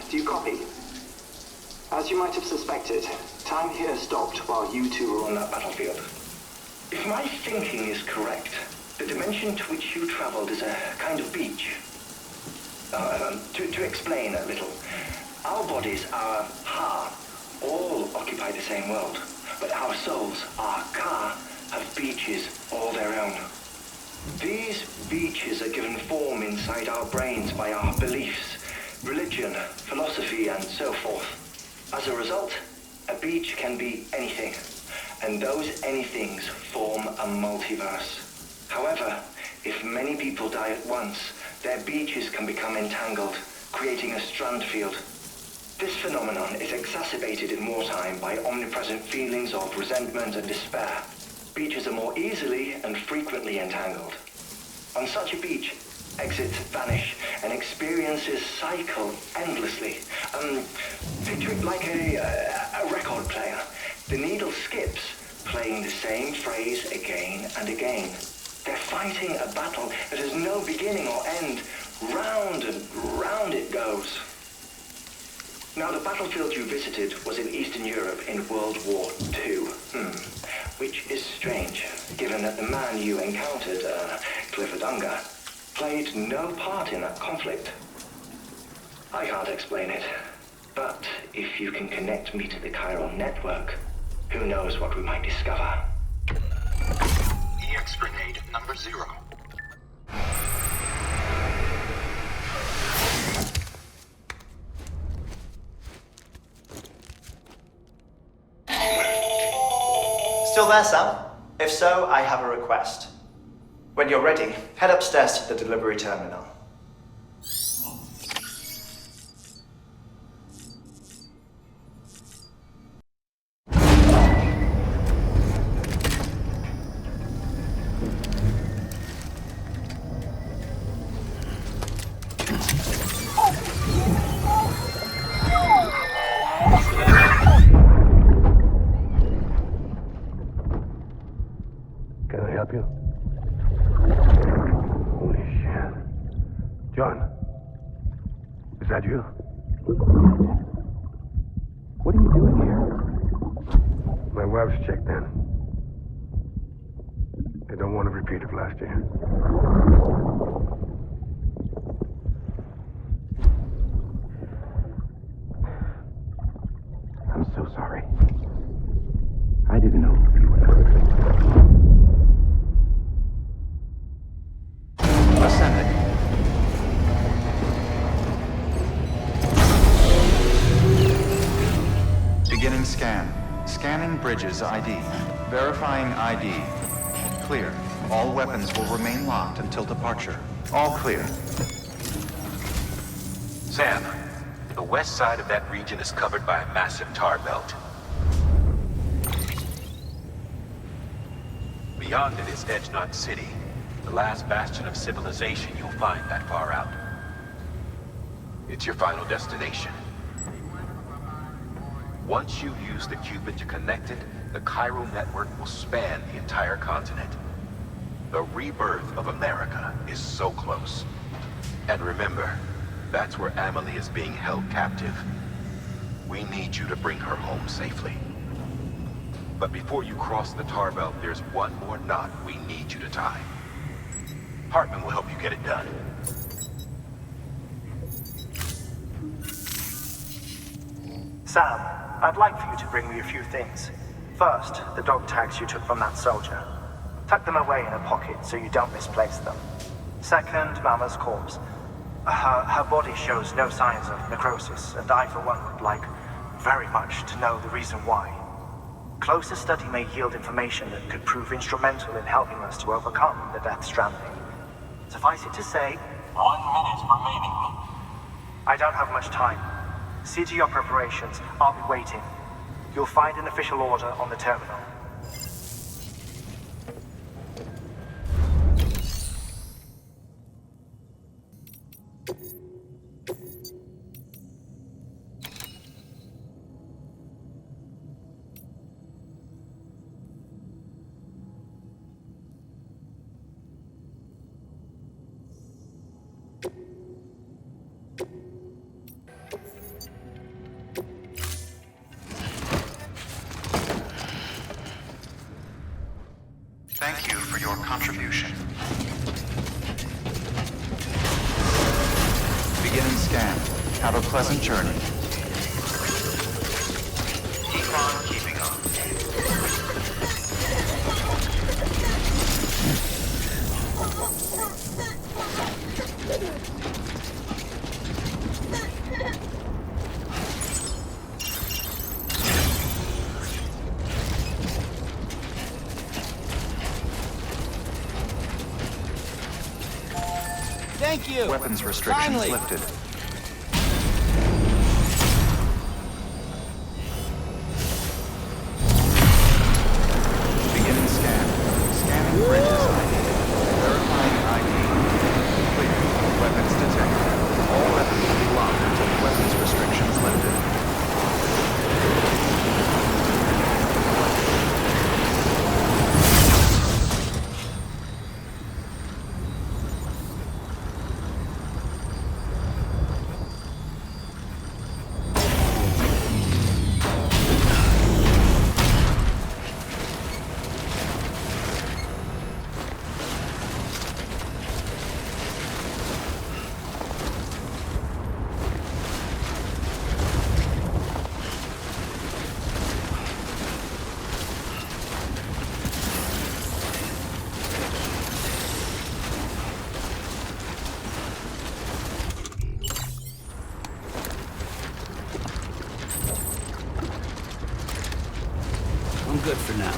Do you copy? As you might have suspected, time here stopped while you two were on that battlefield. If my thinking is correct, the dimension to which you traveled is a kind of beach. To explain a little, our bodies, our Ha, all occupy the same world, but our souls, our Ka, have beaches all their own. These beaches are given form inside our brains by our beliefs, religion, philosophy, and so forth. As a result, a beach can be anything, and those anythings form a multiverse. However, if many people die at once, their beaches can become entangled, creating a strand field. This phenomenon is exacerbated in wartime by omnipresent feelings of resentment and despair. Beaches are more easily and frequently entangled. On such a beach, exits vanish and experiences cycle endlessly. Picture it like a record player. The needle skips, playing the same phrase again and again. They're fighting a battle that has no beginning or end. Round and round it goes. Now, the battlefield you visited was in Eastern Europe in World War II. Which is strange, given that the man you encountered, Clifford Unger, played no part in that conflict. I can't explain it, but if you can connect me to the chiral network, who knows what we might discover. EX grenade number 0. Still there, Sam? If so, I have a request. When you're ready, head upstairs to the delivery terminal. Can I help you? Holy shit. John, is that you? What are you doing here? My wife's checked in. They don't want a repeat of last year. I'm so sorry. I didn't know you were. Ascending. Beginning scan. Scanning bridges ID. Verifying ID. Clear. All weapons will remain locked until departure. All clear. Sam, the west side of that region is covered by a massive tar belt. Beyond it is Edge Knot City, the last bastion of civilization you'll find that far out. It's your final destination. Once you use the Cupid to connect it, the chiral network will span the entire continent. The rebirth of America is so close. And remember, that's where Amelie is being held captive. We need you to bring her home safely. But before you cross the tar belt, there's one more knot we need you to tie. Heartman will help you get it done. Sam, I'd like for you to bring me a few things. First, the dog tags you took from that soldier. Tuck them away in a pocket so you don't misplace them. Second, Mama's corpse. Her body shows no signs of necrosis, and I, for one, would like very much to know the reason why. Closer study may yield information that could prove instrumental in helping us to overcome the Death Stranding. Suffice it to say, 1 minute remaining. I don't have much time. See to your preparations. I'll be waiting. You'll find an official order on the terminal. Thank you for your contribution. Beginning scan. Have a pleasant journey. Keep on keeping on. Thank you. Weapons restrictions Finally. lifted. Beginning scan. Scanning bridges ID. Verifying ID. Clear. Weapons detected. All weapons will be locked until the weapons restrictions lifted. I'm good for now.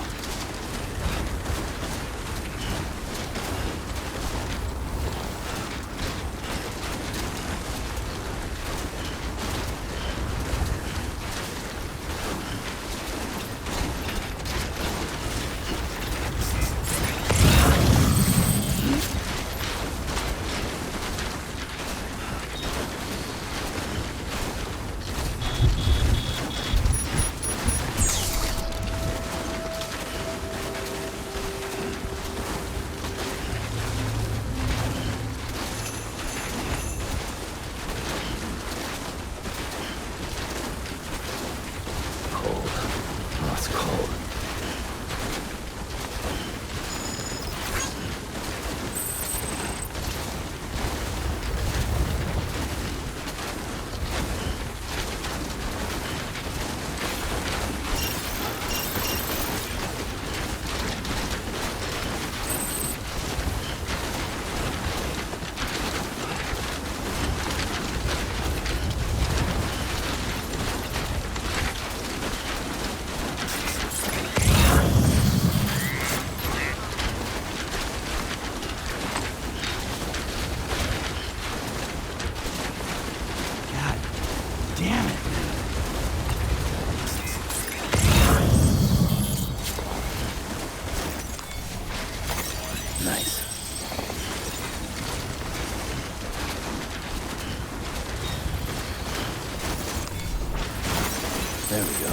Cold. Oh, it's cold. God damn it. Nice. There we go.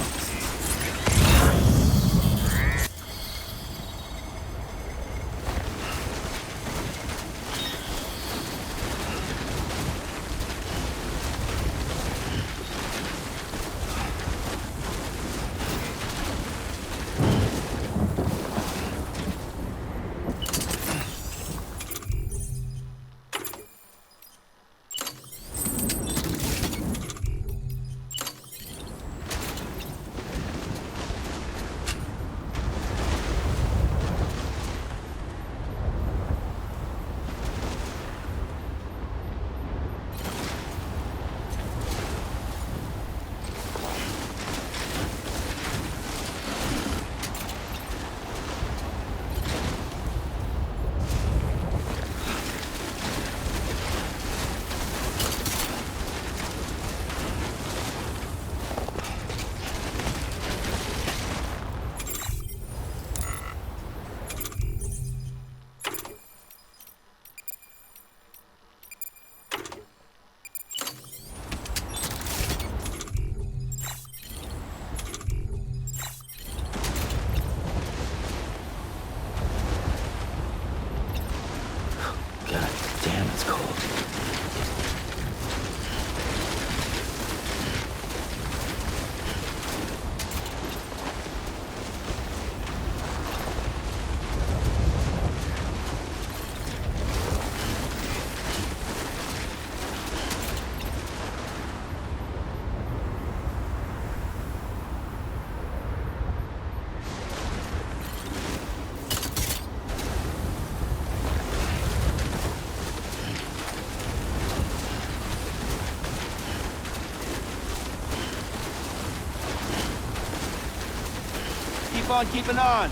Keep on keeping on.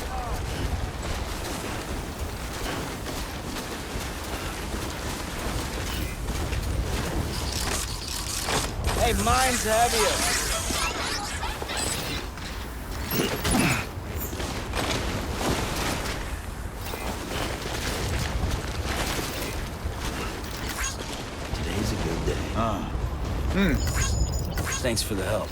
Hey, mine's heavier. Today's a good day. Thanks for the help.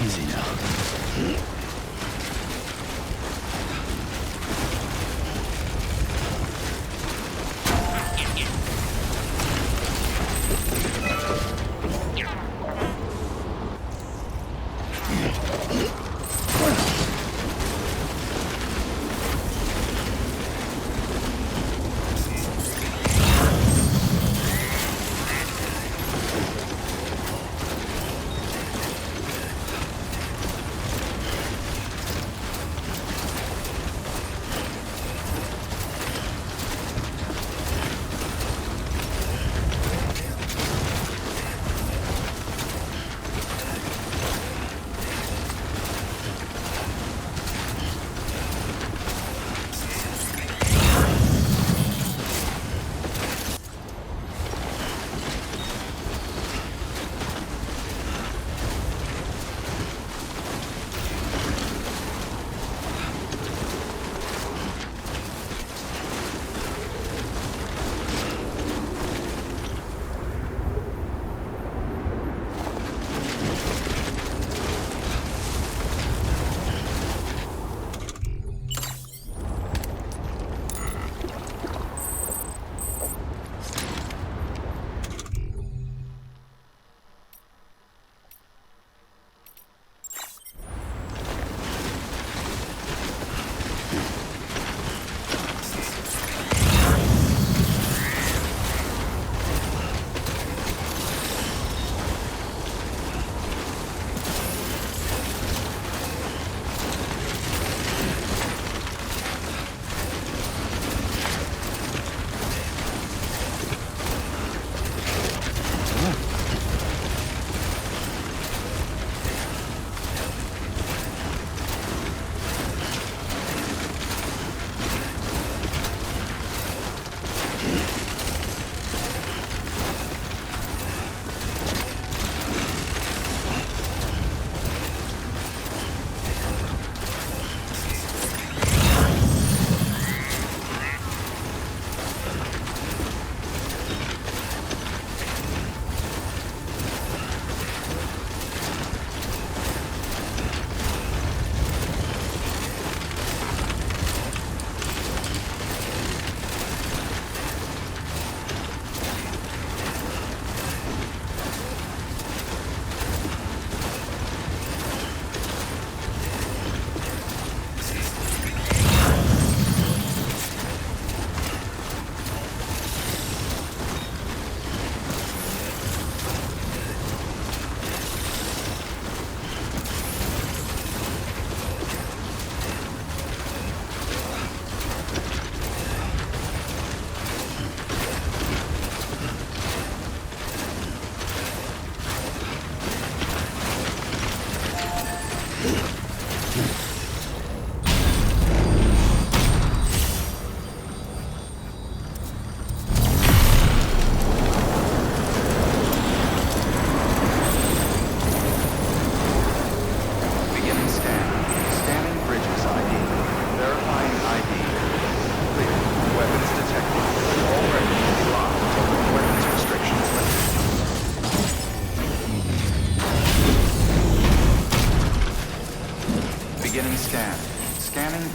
Easy now.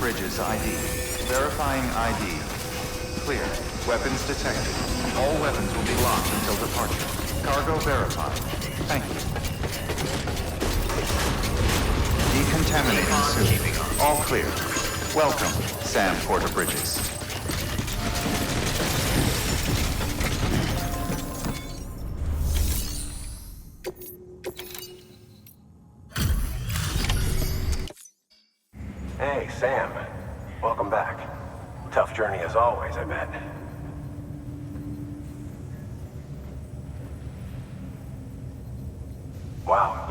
Bridges ID. Verifying ID. Clear. Weapons detected. All weapons will be locked until departure. Cargo verified. Thank you. Decontaminating soon. All clear. Welcome, Sam Porter Bridges. Hey, Sam. Welcome back. Tough journey as always, I bet. Wow,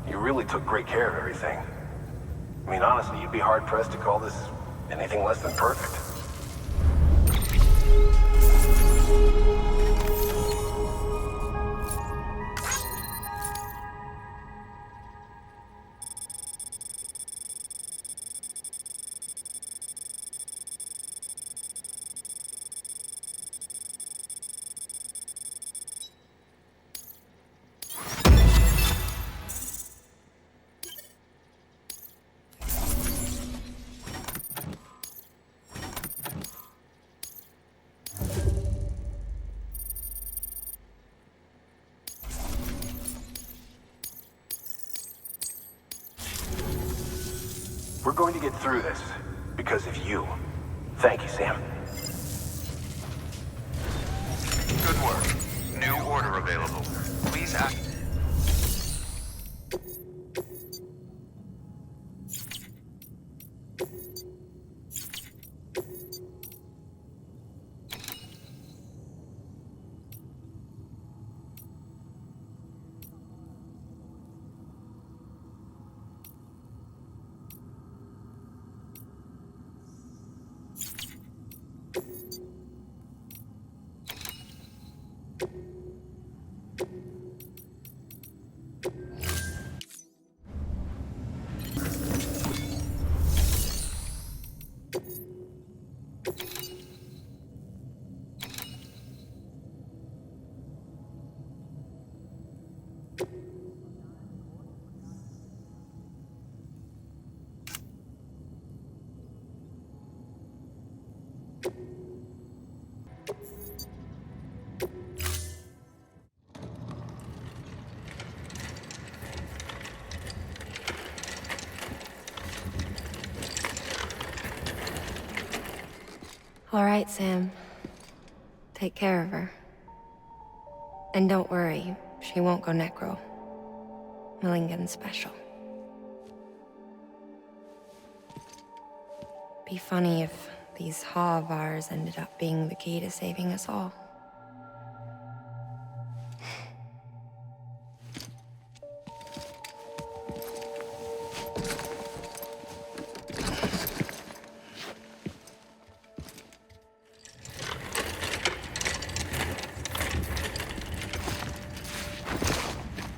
you really took great care of everything. I mean, honestly, you'd be hard-pressed to call this anything less than perfect. We're going to get through this because of you. Thank you, Sam. Good work. New order available. Please act. All right, Sam. Take care of her. And don't worry, she won't go necro. Millingan's special. Be funny if these Ha of ours ended up being the key to saving us all.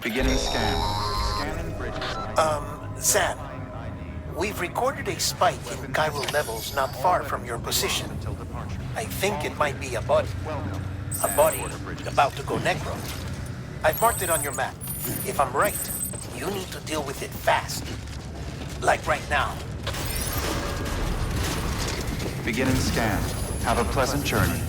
Beginning scan. Scanning bridges. Sam, we've recorded a spike in chiral levels not far from your position. I think it might be a body. A body about to go necro. I've marked it on your map. If I'm right, you need to deal with it fast. Like right now. Beginning scan. Have a pleasant journey.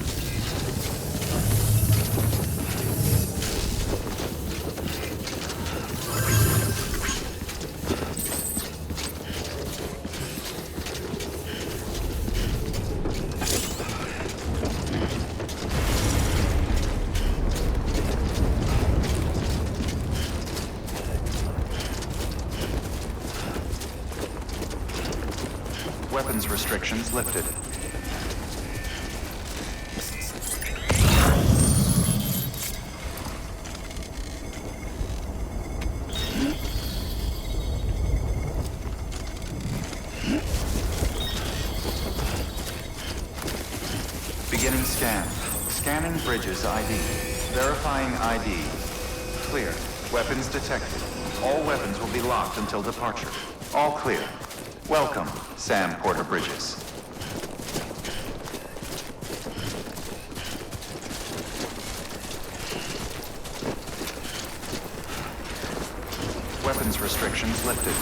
Weapons restrictions lifted. Beginning scan. Scanning bridges ID. Verifying ID. Clear. Weapons detected. All weapons will be locked until departure. All clear. Welcome, Sam Porter Bridges. Weapons restrictions lifted.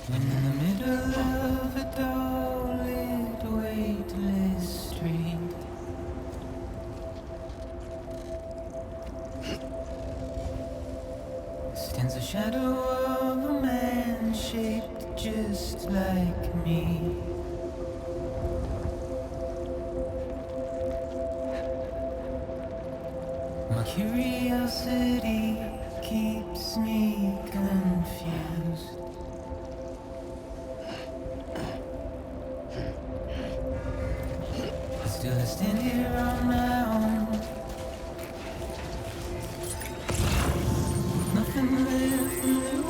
In the middle of a dull-lit, weightless street, stands a shadow of a man shaped just like me. My curiosity keeps me confused. Still I stand here on my own. Nothing left to lose.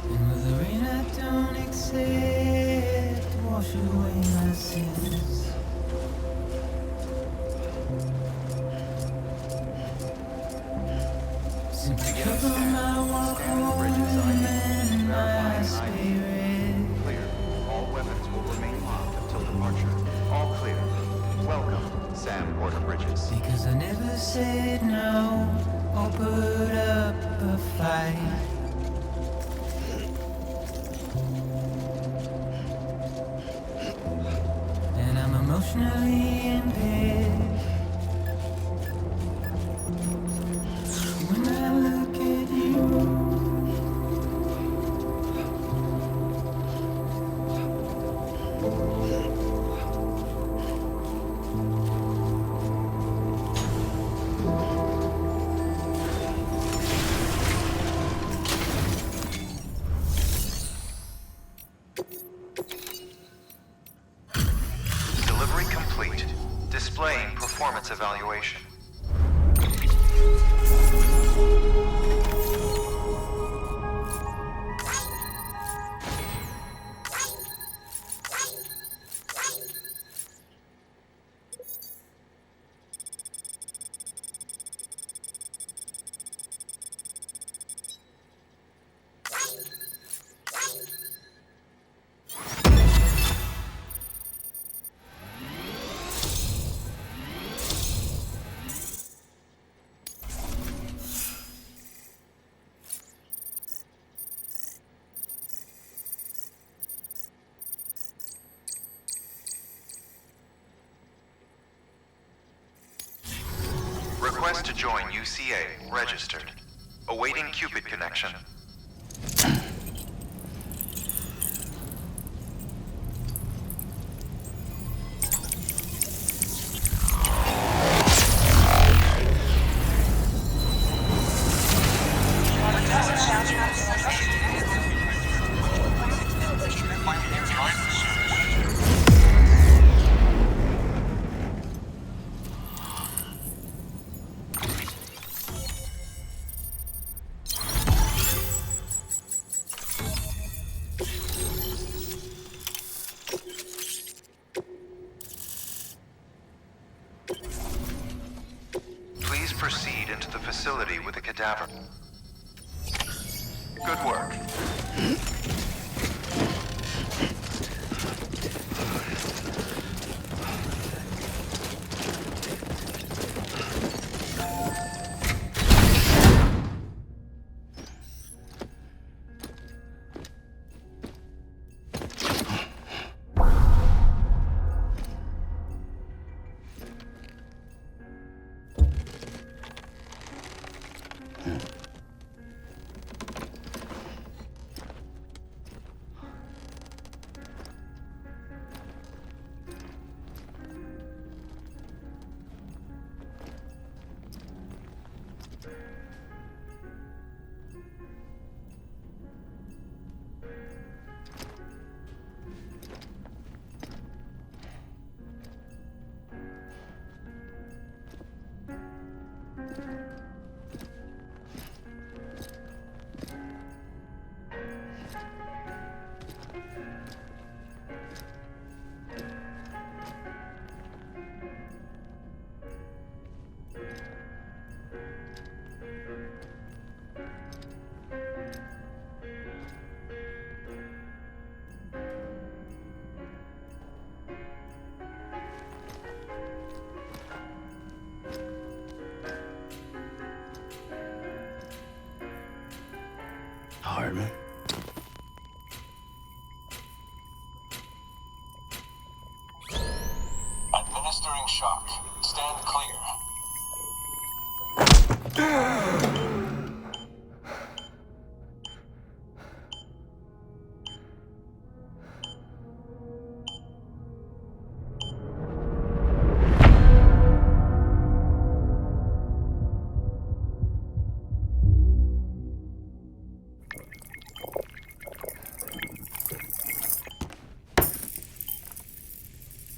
And with the rain I don't accept, wash away my sins. Simply cover my walk home and my spirit. Clear. All weapons will remain locked until departure. All clear. Welcome, Sam Porter Bridges. Because I never said no or put up a fight. And I'm emotionally impaired. When I look at you, Delivery complete. Displaying performance evaluation. Request to join UCA. Registered. Awaiting Cupid connection. Please proceed into the facility with the cadaver. Good work.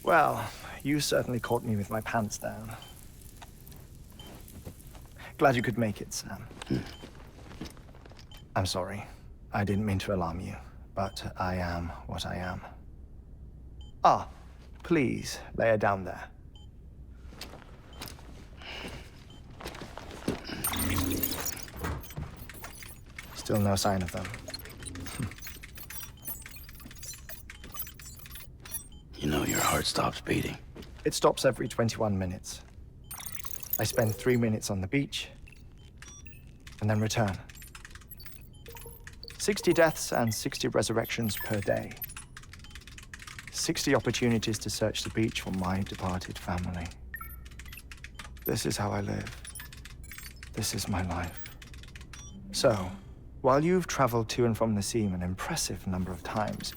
Well, you certainly caught me with my pants down. Glad you could make it, Sam. I'm sorry. I didn't mean to alarm you, but I am what I am. Ah, please, lay her down there. Still no sign of them. You know your heart stops beating. It stops every 21 minutes. I spend 3 minutes on the beach, and then return. 60 deaths and 60 resurrections per day. 60 opportunities to search the beach for my departed family. This is how I live. This is my life. So, while you've traveled to and from the seam an impressive number of times,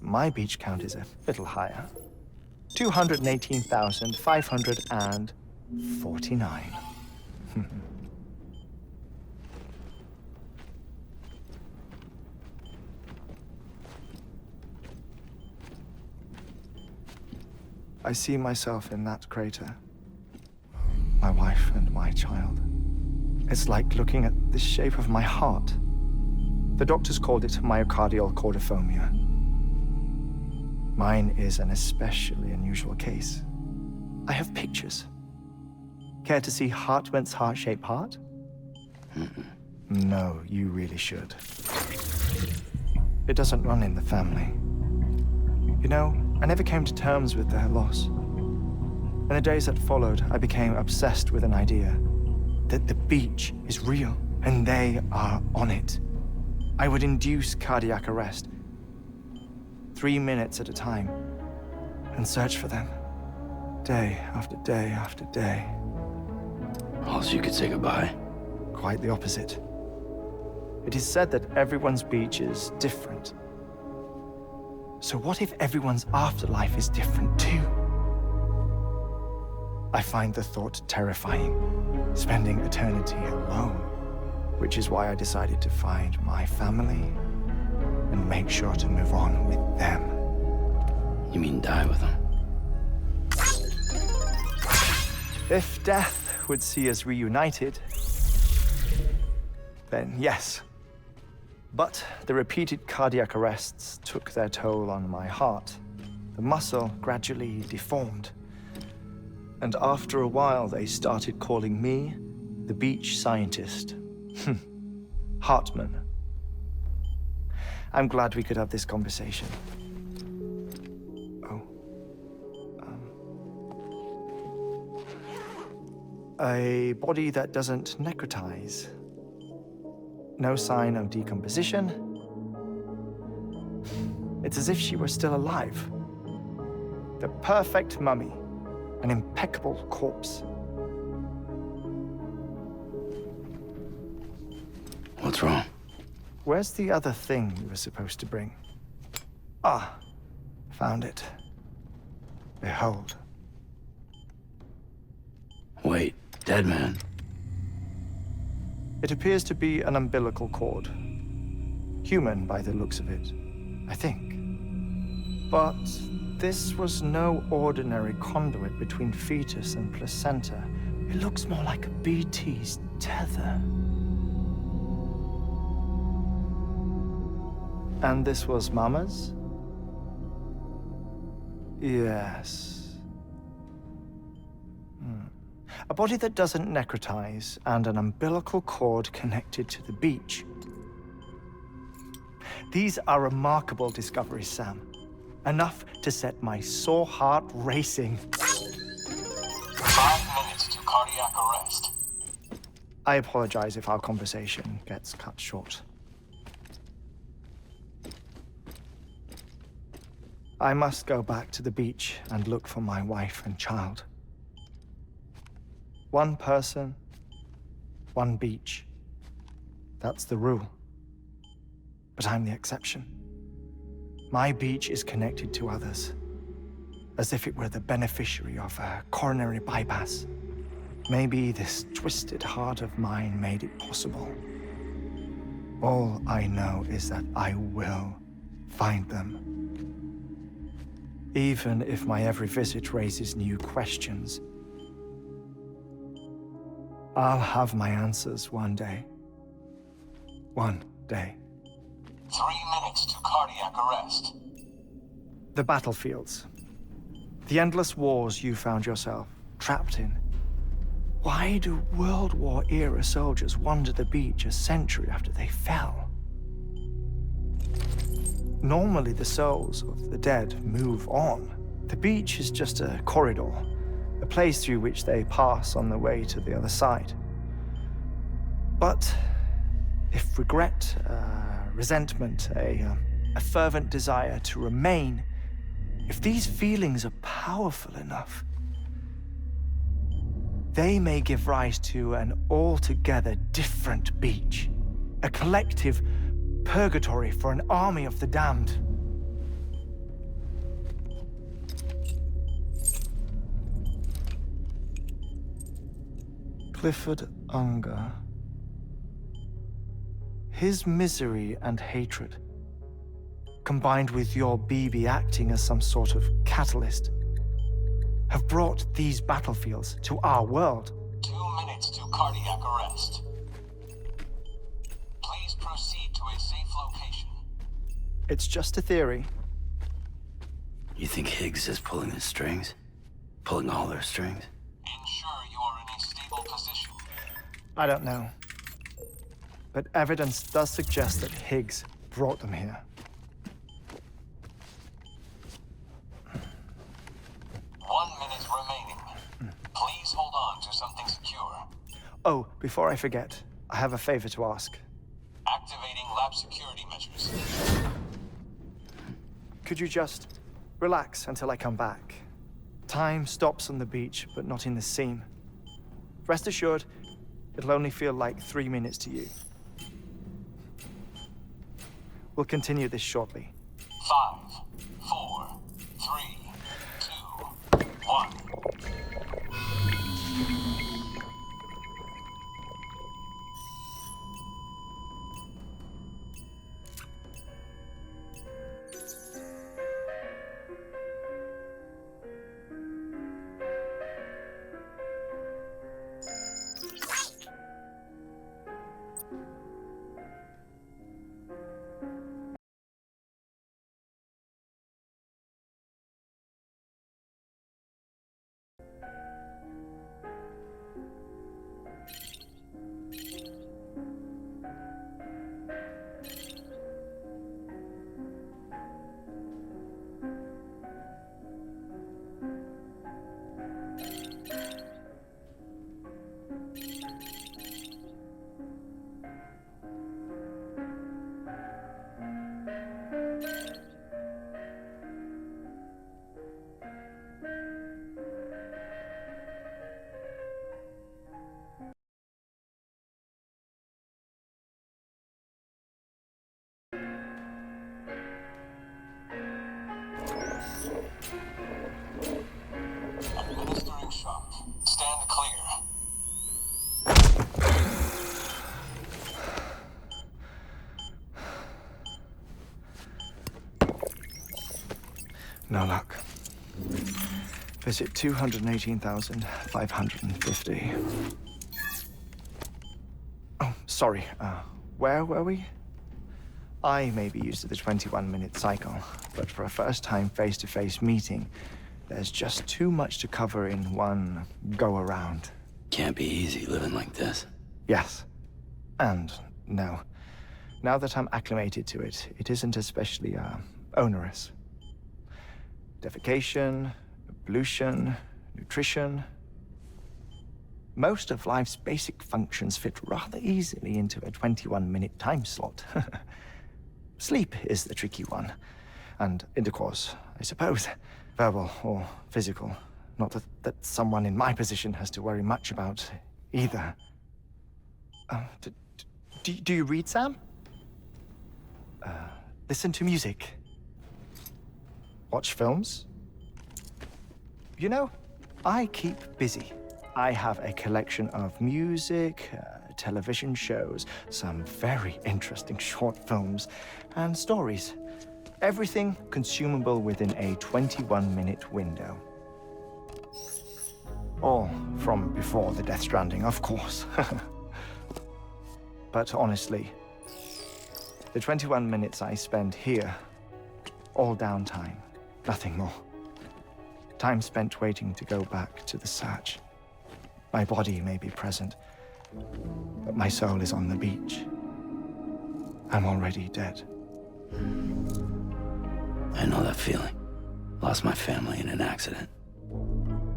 my beach count is a little higher. 218,549. I see myself in that crater. My wife and my child. It's like looking at the shape of my heart. The doctors called it myocardial cordiformia. Mine is an especially unusual case. I have pictures. Care to see Heartman's heart-shaped heart? No, you really should. It doesn't run in the family. You know, I never came to terms with their loss. In the days that followed, I became obsessed with an idea that the beach is real and they are on it. I would induce cardiac arrest, 3 minutes at a time, and search for them, day after day after day. All so you could say goodbye? Quite the opposite. It is said that everyone's beach is different. So what if everyone's afterlife is different too? I find the thought terrifying, spending eternity alone, which is why I decided to find my family and make sure to move on with them. You mean die with them? If death would see us reunited, then yes. But the repeated cardiac arrests took their toll on my heart. The muscle gradually deformed. And after a while, they started calling me the beach scientist. Heartman. I'm glad we could have this conversation. Oh. A body that doesn't necrotize. No sign of decomposition. It's as if she were still alive. The perfect mummy. An impeccable corpse. What's wrong? Where's the other thing you were supposed to bring? Ah, found it. Behold. Wait, dead man? It appears to be an umbilical cord. Human by the looks of it, I think. But this was no ordinary conduit between fetus and placenta. It looks more like a BT's tether. And this was Mama's? Yes. A body that doesn't necrotize and an umbilical cord connected to the beach. These are remarkable discoveries, Sam. Enough to set my sore heart racing. 5 minutes to cardiac arrest. I apologize if our conversation gets cut short. I must go back to the beach and look for my wife and child. One person, one beach. That's the rule. But I'm the exception. My beach is connected to others, as if it were the beneficiary of a coronary bypass. Maybe this twisted heart of mine made it possible. All I know is that I will find them. even if my every visit raises new questions. I'll have my answers one day. One day. 3 minutes to cardiac arrest. The battlefields. The endless wars you found yourself trapped in. Why do World War-era soldiers wander the beach a century after they fell? Normally, the souls of the dead move on. The beach is just a corridor, a place through which they pass on the way to the other side. But if regret, resentment, a fervent desire to remain, if these feelings are powerful enough, they may give rise to an altogether different beach, a collective purgatory for an army of the damned. Clifford Unger. His misery and hatred, combined with your BB acting as some sort of catalyst, have brought these battlefields to our world. 2 minutes to cardiac arrest. Please proceed to a safe location. It's just a theory. You think Higgs is pulling the strings? Pulling all their strings? Ensure you are in a stable position. I don't know. But evidence does suggest that Higgs brought them here. 1 minute remaining. Please hold on to something secure. Oh, before I forget, I have a favor to ask. Activating lab security measures. Could you just relax until I come back? Time stops on the beach, but not in the scene. Rest assured, it'll only feel like 3 minutes to you. We'll continue this shortly. 5, 4, 3, 2, 1. Administering shock. Stand clear. No luck. Visit 218,550. Oh, sorry. Where were we? I may be used to the 21-minute cycle, but for a first-time face-to-face meeting, there's just too much to cover in one go-around. Can't be easy living like this. Yes. And no. Now that I'm acclimated to it, it isn't especially, onerous. Defecation, pollution, nutrition. Most of life's basic functions fit rather easily into a 21-minute time slot. Sleep is the tricky one. And intercourse, I suppose. Verbal or physical. Not that someone in my position has to worry much about either. Do you read, Sam? Listen to music. Watch films? You know, I keep busy. I have a collection of music, television shows, some very interesting short films, and stories. Everything consumable within a 21-minute window. All from before the Death Stranding, of course. But honestly, the 21 minutes I spend here, all downtime, nothing more. Time spent waiting to go back to the search. My body may be present, but my soul is on the beach. I'm already dead. I know that feeling. Lost my family in an accident.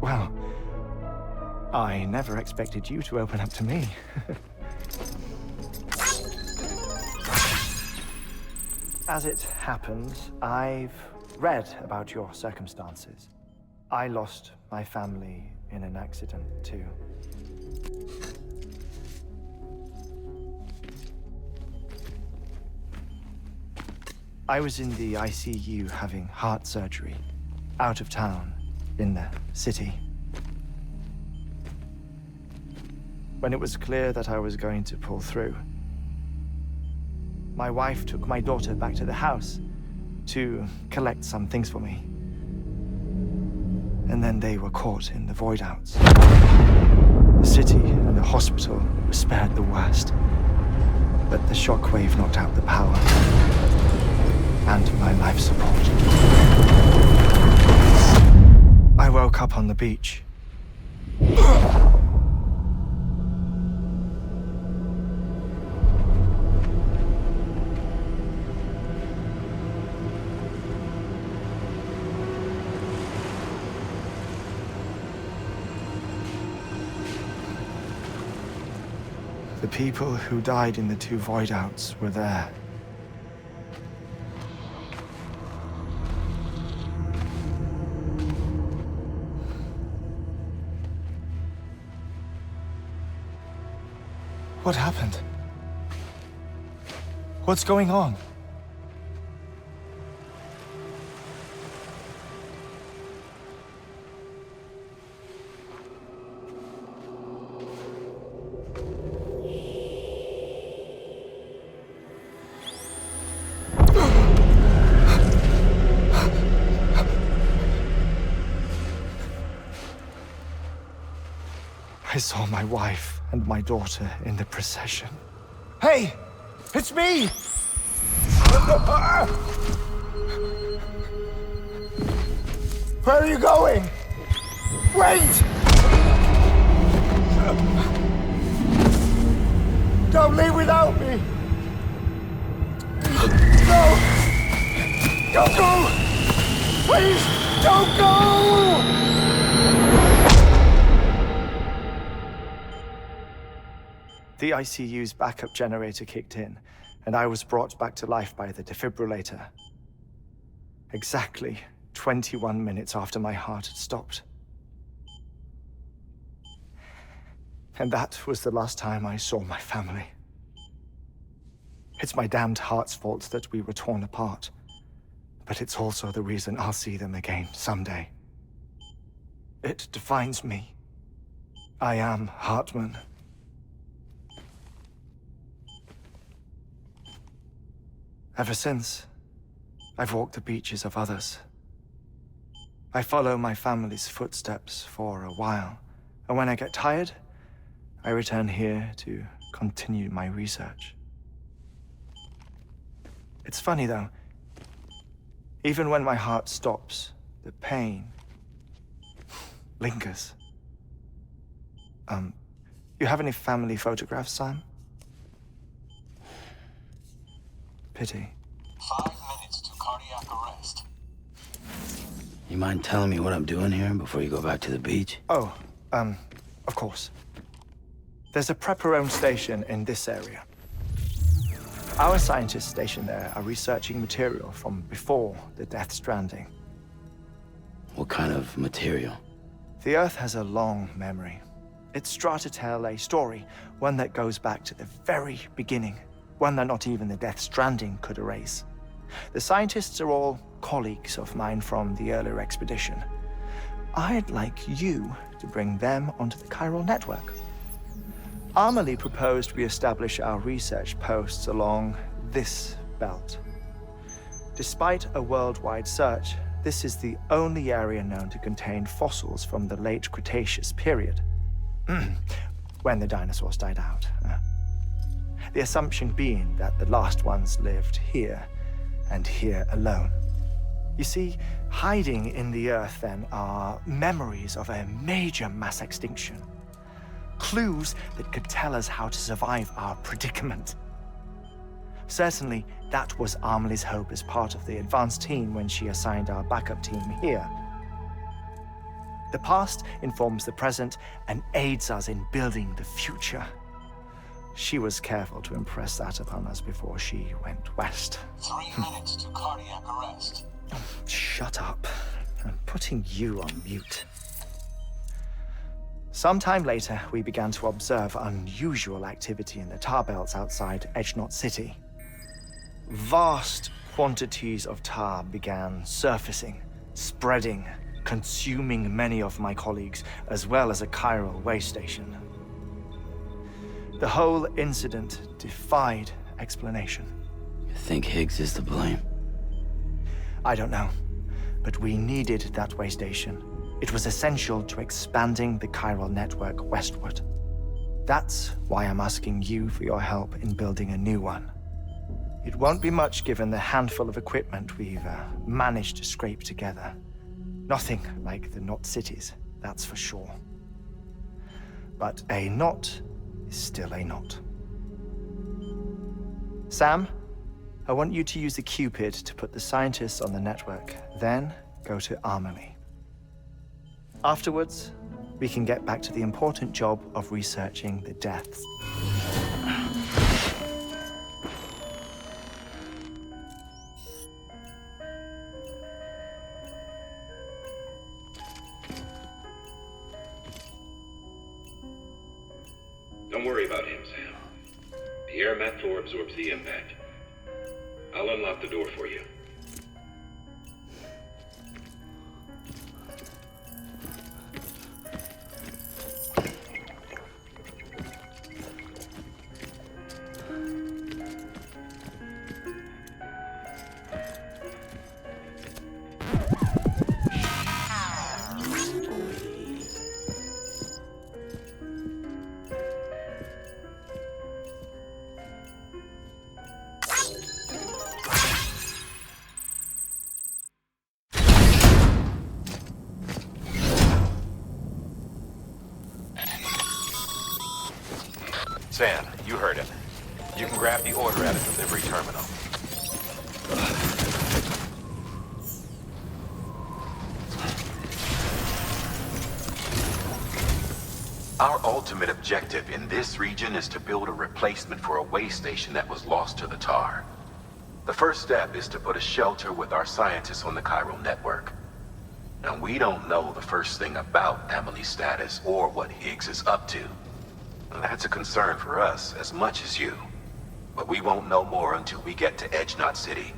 Well, I never expected you to open up to me. As it happens, I've read about your circumstances. I lost my family in an accident, too. I was in the ICU having heart surgery, out of town, in the city. When it was clear that I was going to pull through, my wife took my daughter back to the house to collect some things for me. And then they were caught in the void outs. The city and the hospital were spared the worst, but the shockwave knocked out the power and my life support. I woke up on the beach. The people who died in the two void outs were there. What happened? What's going on? I saw my wife and my daughter in the procession. Hey! It's me! Where are you going? Wait! Don't leave without me! No! Don't go! Please, don't go! The ICU's backup generator kicked in, and I was brought back to life by the defibrillator. Exactly 21 minutes after my heart had stopped. And that was the last time I saw my family. It's my damned heart's fault that we were torn apart, but it's also the reason I'll see them again someday. It defines me. I am Heartman. Ever since, I've walked the beaches of others. I follow my family's footsteps for a while, and when I get tired, I return here to continue my research. It's funny though, even when my heart stops, the pain lingers. You have any family photographs, Sam? Pity. 5 minutes to cardiac arrest. You mind telling me what I'm doing here before you go back to the beach? Oh, of course. There's a Prepperone station in this area. Our scientists stationed there are researching material from before the Death Stranding. What kind of material? The Earth has a long memory. It's trying to tell a story, one that goes back to the very beginning. One that not even the Death Stranding could erase. The scientists are all colleagues of mine from the earlier expedition. I'd like you to bring them onto the chiral network. Amelie proposed we establish our research posts along this belt. Despite a worldwide search, this is the only area known to contain fossils from the late Cretaceous period, when the dinosaurs died out. The assumption being that the last ones lived here, and here alone. You see, hiding in the Earth, then, are memories of a major mass extinction. Clues that could tell us how to survive our predicament. Certainly, that was Amelie's hope as part of the advanced team when she assigned our backup team here. The past informs the present and aids us in building the future. She was careful to impress that upon us before she went west. 3 minutes to cardiac arrest. Shut up. I'm putting you on mute. Sometime later, we began to observe unusual activity in the tar belts outside Edgenot City. Vast quantities of tar began surfacing, spreading, consuming many of my colleagues, as well as a chiral way station. The whole incident defied explanation. You think Higgs is to blame? I don't know, but we needed that way station. It was essential to expanding the chiral network westward. That's why I'm asking you for your help in building a new one. It won't be much given the handful of equipment we've managed to scrape together. Nothing like the knot cities, that's for sure. But a knot is still a knot. Sam, I want you to use the Cupid to put the scientists on the network, then go to Amelie. Afterwards, we can get back to the important job of researching the deaths. Don't worry about him, Sam. The air mat floor absorbs the impact. I'll unlock the door for you. Sam, you heard him. You can grab the order at a delivery terminal. Our ultimate objective in this region is to build a replacement for a way station that was lost to the tar. The first step is to put a shelter with our scientists on the chiral network. Now, we don't know the first thing about Amelie's status or what Higgs is up to. That's a concern for us as much as you. But we won't know more until we get to Edgenot City.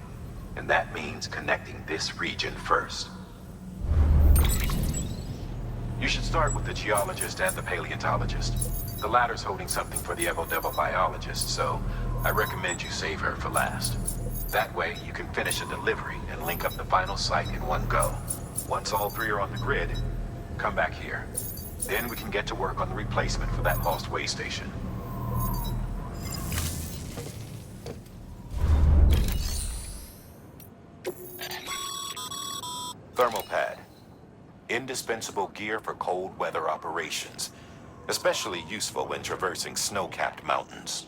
And that means connecting this region first. You should start with the geologist and the paleontologist. The latter's holding something for the Evo-Devo biologist, so I recommend you save her for last. That way, you can finish a delivery and link up the final site in one go. Once all three are on the grid, come back here. Then we can get to work on the replacement for that lost way station. Thermal pad. Indispensable gear for cold weather operations. Especially useful when traversing snow-capped mountains.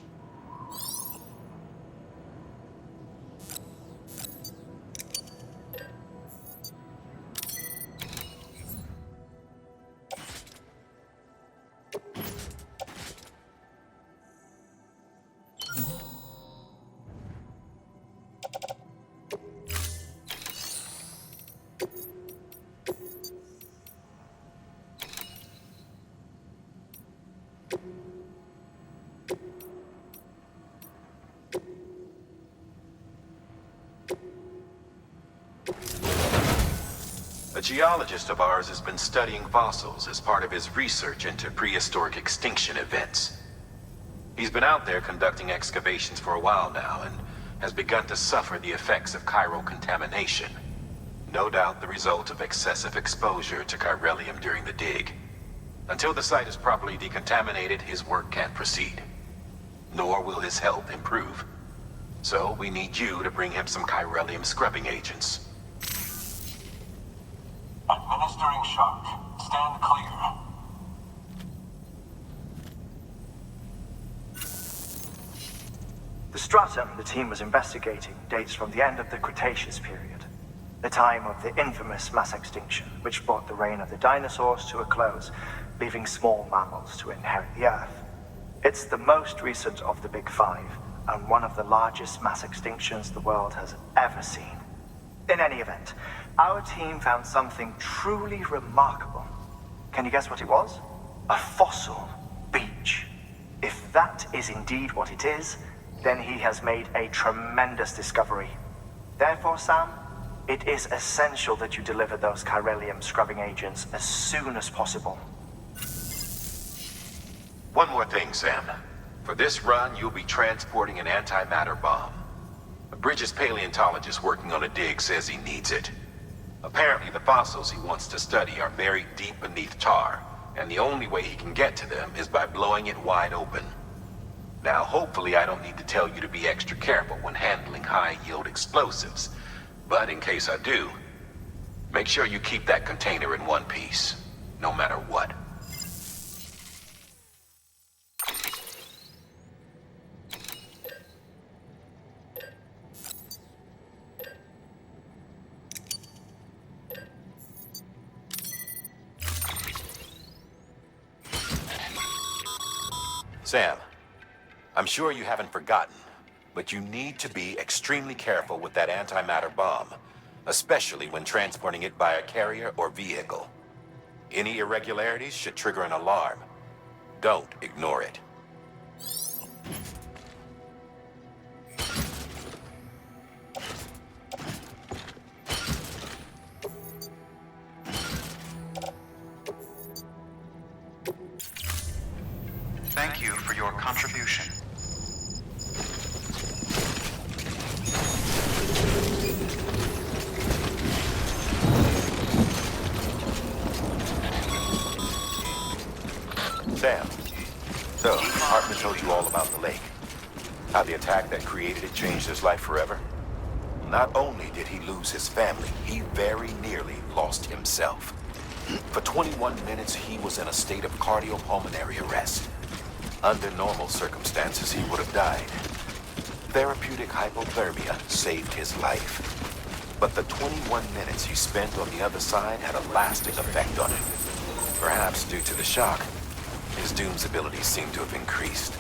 A geologist of ours has been studying fossils as part of his research into prehistoric extinction events. He's been out there conducting excavations for a while now, and has begun to suffer the effects of chiral contamination. No doubt the result of excessive exposure to chiralium during the dig. Until the site is properly decontaminated, his work can't proceed. Nor will his health improve. So we need you to bring him some chiralium scrubbing agents. Administering shock. Stand clear. The stratum the team was investigating dates from the end of the Cretaceous period, the time of the infamous mass extinction, which brought the reign of the dinosaurs to a close, leaving small mammals to inherit the Earth. It's the most recent of the Big Five, and one of the largest mass extinctions the world has ever seen. In any event, our team found something truly remarkable. Can you guess what it was? A fossil beach. If that is indeed what it is, then he has made a tremendous discovery. Therefore, Sam, it is essential that you deliver those chiralium scrubbing agents as soon as possible. One more thing, Sam. For this run, you'll be transporting an antimatter bomb. A Bridges paleontologist working on a dig says he needs it. Apparently, the fossils he wants to study are buried deep beneath tar, and the only way he can get to them is by blowing it wide open. Now, hopefully I don't need to tell you to be extra careful when handling high-yield explosives, but in case I do, make sure you keep that container in one piece, no matter what. Sam, I'm sure you haven't forgotten, but you need to be extremely careful with that antimatter bomb, especially when transporting it by a carrier or vehicle. Any irregularities should trigger an alarm. Don't ignore it. Thank you for your contribution. Sam, so Heartman told you all about the lake. How the attack that created it changed his life forever? Not only did he lose his family, he very nearly lost himself. For 21 minutes, he was in a state of cardiopulmonary arrest. Under normal circumstances, he would have died. Therapeutic hypothermia saved his life. But the 21 minutes he spent on the other side had a lasting effect on him. Perhaps due to the shock, his Doom's abilities seem to have increased.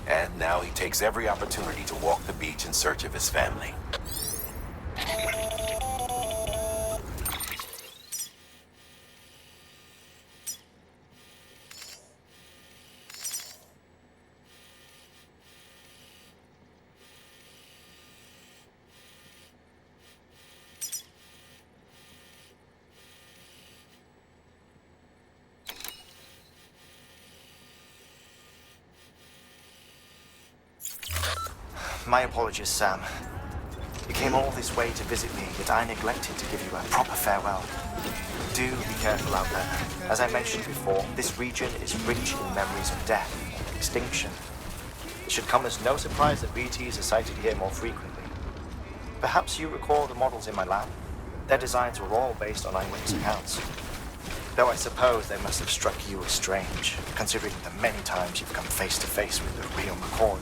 And now he takes every opportunity to walk the beach in search of his family. My apologies, Sam. You came all this way to visit me, yet I neglected to give you a proper farewell. Do be careful out there. As I mentioned before, this region is rich in memories of death and extinction. It should come as no surprise that BTs are sighted here more frequently. Perhaps you recall the models in my lab? Their designs were all based on eyewitness accounts. Though I suppose they must have struck you as strange, considering the many times you've come face to face with the real McCoy.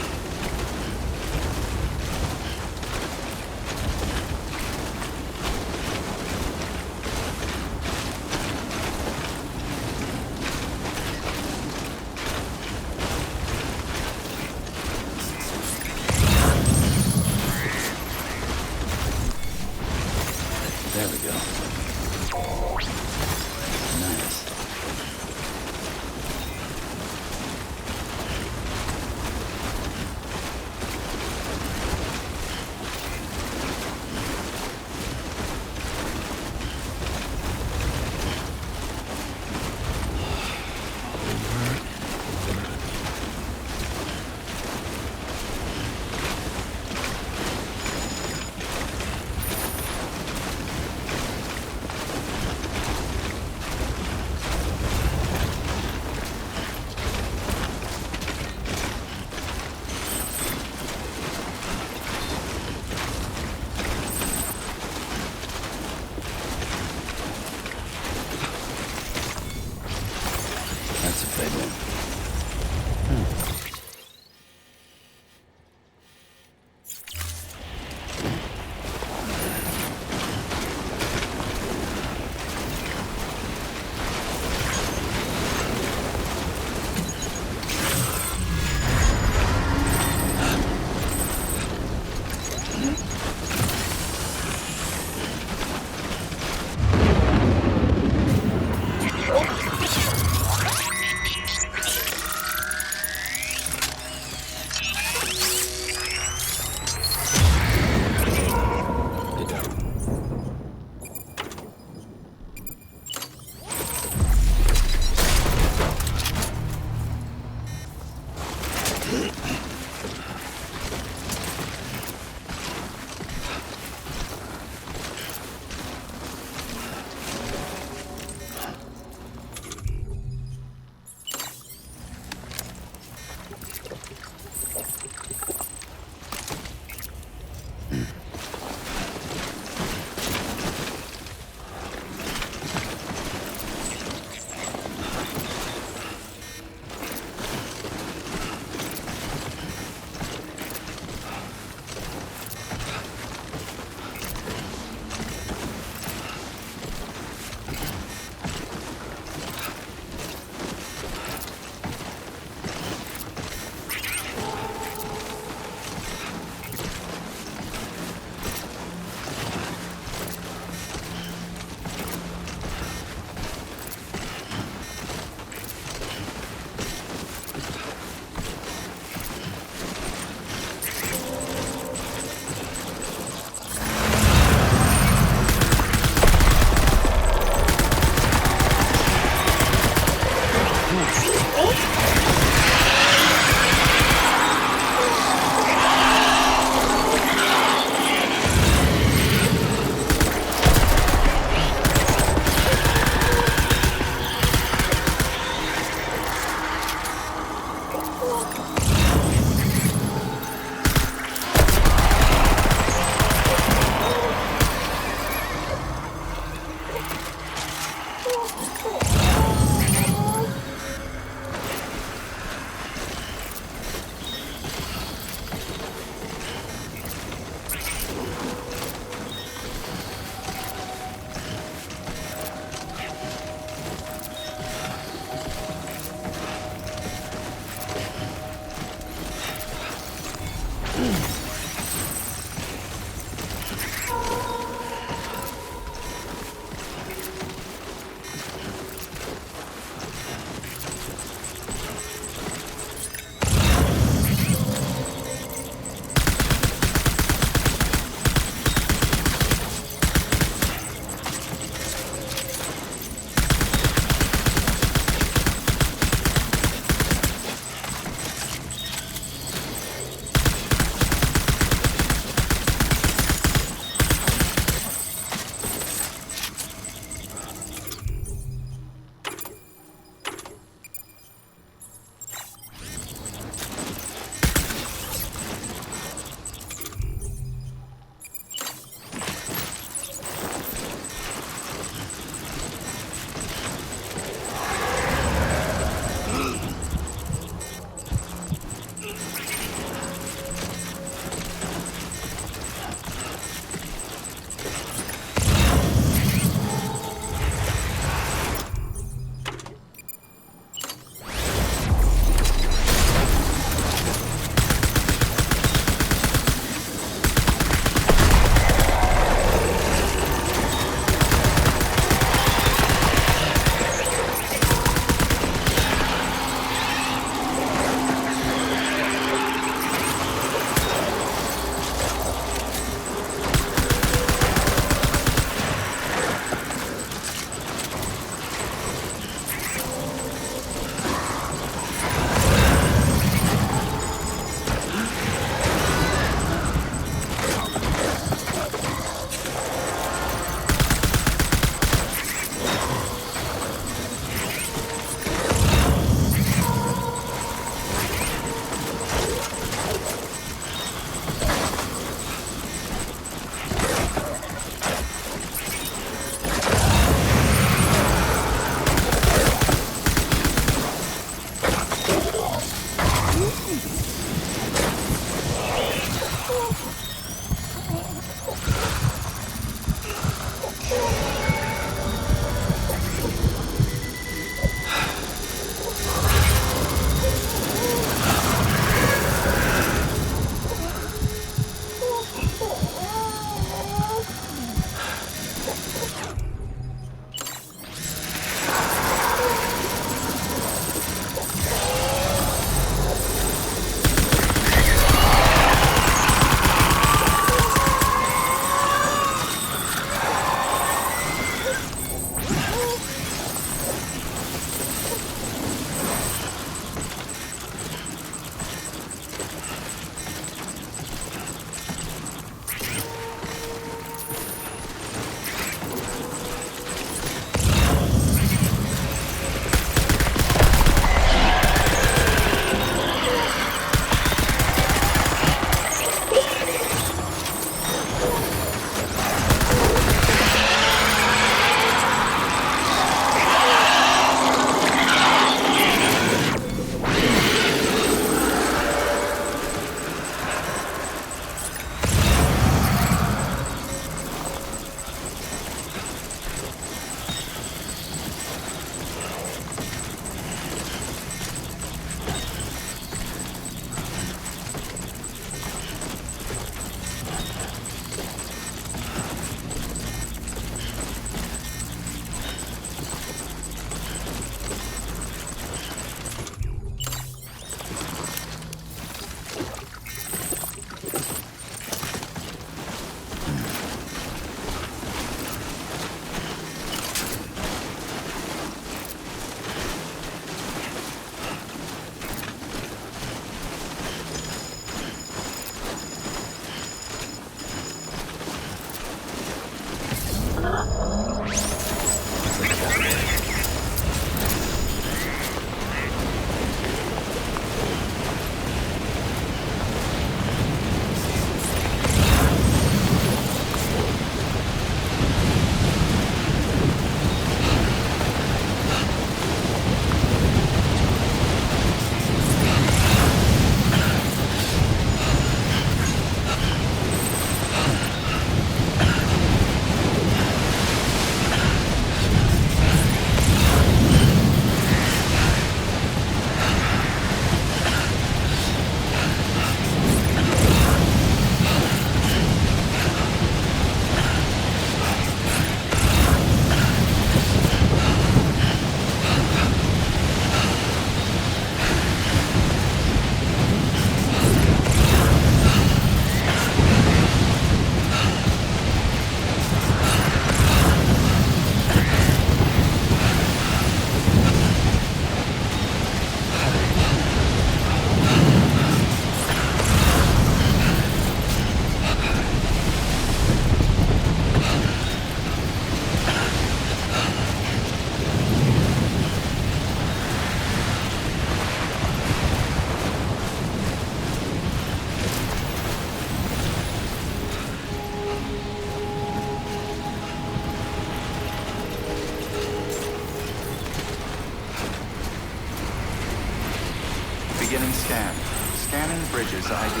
Bridges ID.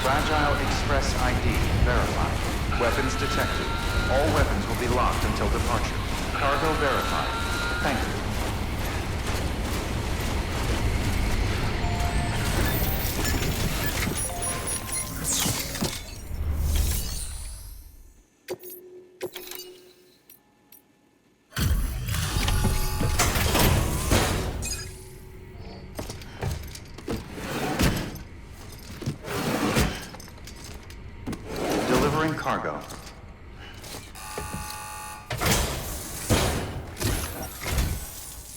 Fragile Express ID verified. Weapons detected. All weapons will be locked until departure. Cargo verified. Thank you. Delivering cargo.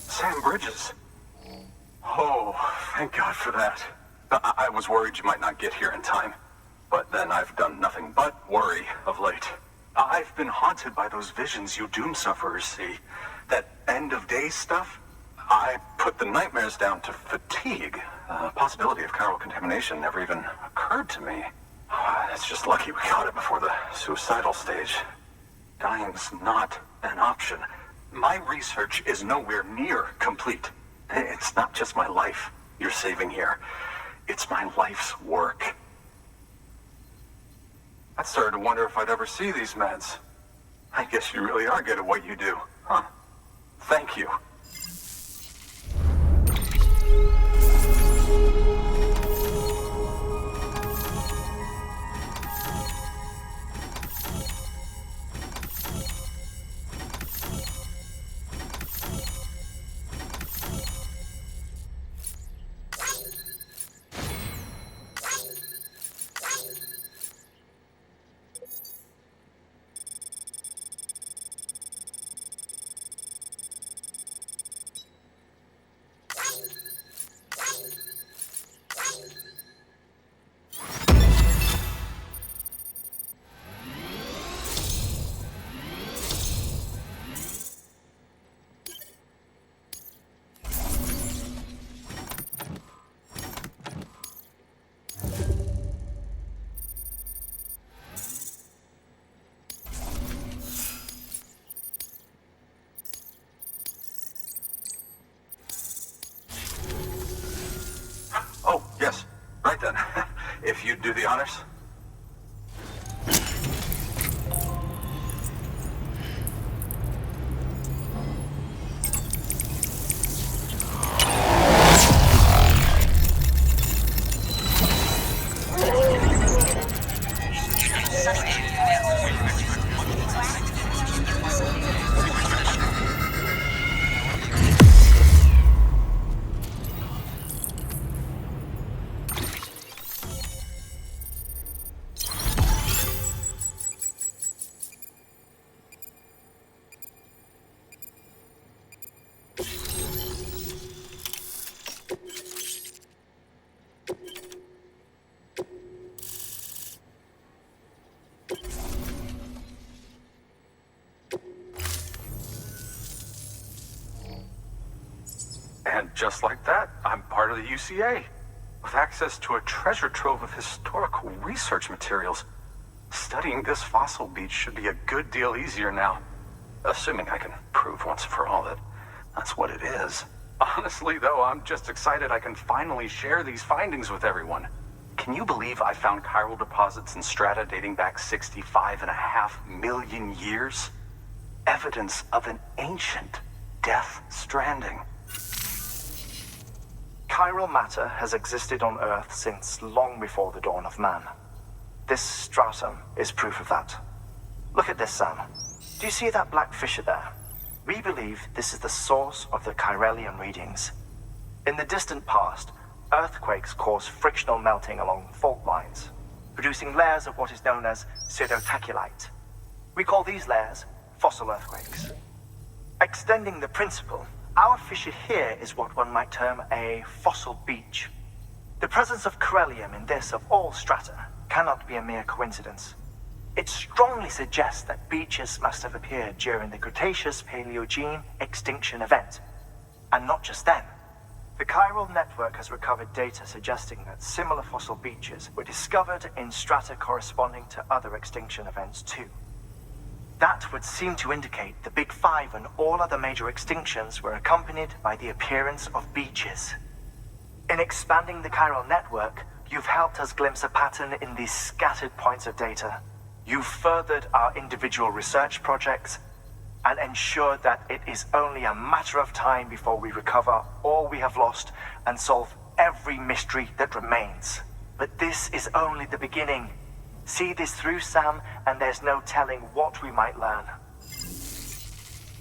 Sam Bridges. Oh, thank God for that. I was worried you might not get here in time. But then I've done nothing but worry of late. I've been haunted by those visions you doom sufferers see. That end of days stuff. I put the nightmares down to fatigue. Possibility of chiral contamination never even occurred to me. It's just lucky we caught it before the suicidal stage. Dying's not an option. My research is nowhere near complete. It's not just my life you're saving here. It's my life's work. I started to wonder if I'd ever see these meds. I guess you really are good at what you do, huh? Thank you. Oh, yes. Right then. If you'd do the honors. And just like that, I'm part of the UCA, with access to a treasure trove of historical research materials. Studying this fossil beach should be a good deal easier now, assuming I can prove once for all that that's what it is. Honestly, though, I'm just excited I can finally share these findings with everyone. Can you believe I found chiral deposits in strata dating back 65.5 million years? Evidence of an ancient death stranding. Chiral matter has existed on Earth since long before the dawn of man. This stratum is proof of that. Look at this, Sam. Do you see that black fissure there? We believe this is the source of the Chiralian readings. In the distant past, earthquakes cause frictional melting along fault lines, producing layers of what is known as pseudotachylite. We call these layers fossil earthquakes. Extending the principle, our fissure here is what one might term a fossil beach. The presence of chiralium in this of all strata cannot be a mere coincidence. It strongly suggests that beaches must have appeared during the Cretaceous-Paleogene extinction event. And not just then. The chiral network has recovered data suggesting that similar fossil beaches were discovered in strata corresponding to other extinction events too. That would seem to indicate the Big Five and all other major extinctions were accompanied by the appearance of beaches. In expanding the chiral network, You've helped us glimpse a pattern in these scattered points of data. You've furthered our individual research projects and ensured that it is only a matter of time before we recover all we have lost and solve every mystery that remains. But this is only the beginning. See this through, Sam, and there's no telling what we might learn.